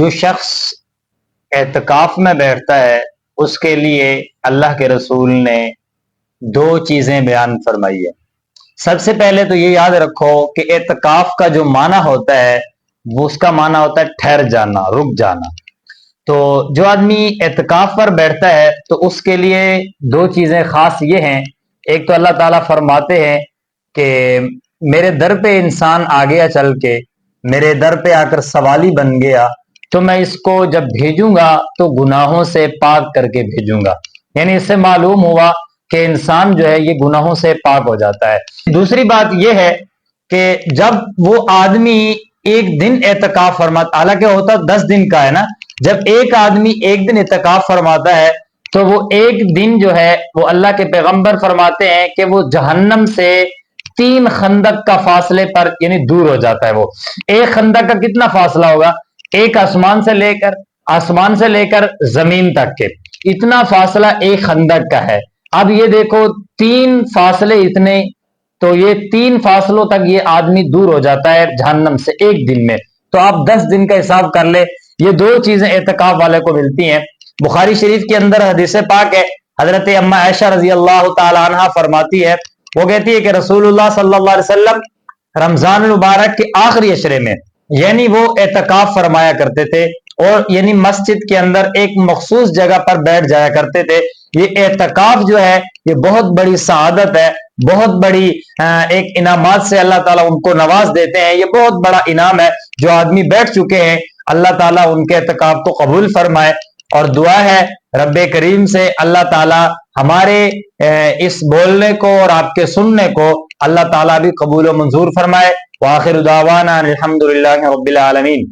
جو شخص اعتکاف میں بیٹھتا ہے اس کے لیے اللہ کے رسول نے دو چیزیں بیان فرمائی ہے۔ سب سے پہلے تو یہ یاد رکھو کہ اعتکاف کا جو معنی ہوتا ہے وہ اس کا معنی ہوتا ہے ٹھہر جانا، رک جانا۔ تو جو آدمی اعتکاف پر بیٹھتا ہے تو اس کے لیے دو چیزیں خاص یہ ہیں۔ ایک تو اللہ تعالیٰ فرماتے ہیں کہ میرے در پہ انسان آ گیا چل کے، میرے در پہ آ کر سوالی بن گیا تو میں اس کو جب بھیجوں گا تو گناہوں سے پاک کر کے بھیجوں گا۔ یعنی اس سے معلوم ہوا کہ انسان جو ہے یہ گناہوں سے پاک ہو جاتا ہے۔ دوسری بات یہ ہے کہ جب وہ آدمی ایک دن اعتکاف فرماتا، حالانکہ ہوتا 10 دن کا ہے نا، جب ایک آدمی ایک دن اعتکاف فرماتا ہے تو وہ ایک دن جو ہے وہ اللہ کے پیغمبر فرماتے ہیں کہ وہ جہنم سے 3 خندق کا فاصلے پر یعنی دور ہو جاتا ہے۔ وہ ایک خندق کا کتنا فاصلہ ہوگا؟ ایک آسمان سے لے کر زمین تک کے اتنا فاصلہ ایک خندق کا ہے۔ اب یہ دیکھو 3 فاصلے اتنے، تو یہ 3 فاصلوں تک یہ آدمی دور ہو جاتا ہے جہنم سے ایک دن میں۔ تو آپ 10 دن کا حساب کر لے، یہ دو چیزیں اعتکاف والے کو ملتی ہیں۔ بخاری شریف کے اندر حدیث پاک ہے، حضرت اما عائشہ رضی اللہ تعالی عنہ فرماتی ہے، وہ کہتی ہے کہ رسول اللہ صلی اللہ علیہ وسلم رمضان المبارک کے آخری عشرے میں یعنی وہ اعتکاف فرمایا کرتے تھے، اور یعنی مسجد کے اندر ایک مخصوص جگہ پر بیٹھ جایا کرتے تھے۔ یہ اعتکاف جو ہے یہ بہت بڑی سعادت ہے، بہت بڑی ایک انعامات سے اللہ تعالیٰ ان کو نواز دیتے ہیں۔ یہ بہت بڑا انعام ہے جو آدمی بیٹھ چکے ہیں، اللہ تعالیٰ ان کے اعتکاف کو قبول فرمائے۔ اور دعا ہے رب کریم سے اللہ تعالیٰ ہمارے اس بولنے کو اور آپ کے سننے کو اللہ تعالیٰ بھی قبول و منظور فرمائے۔ وآخر دعوانا الحمدللہ رب العالمین۔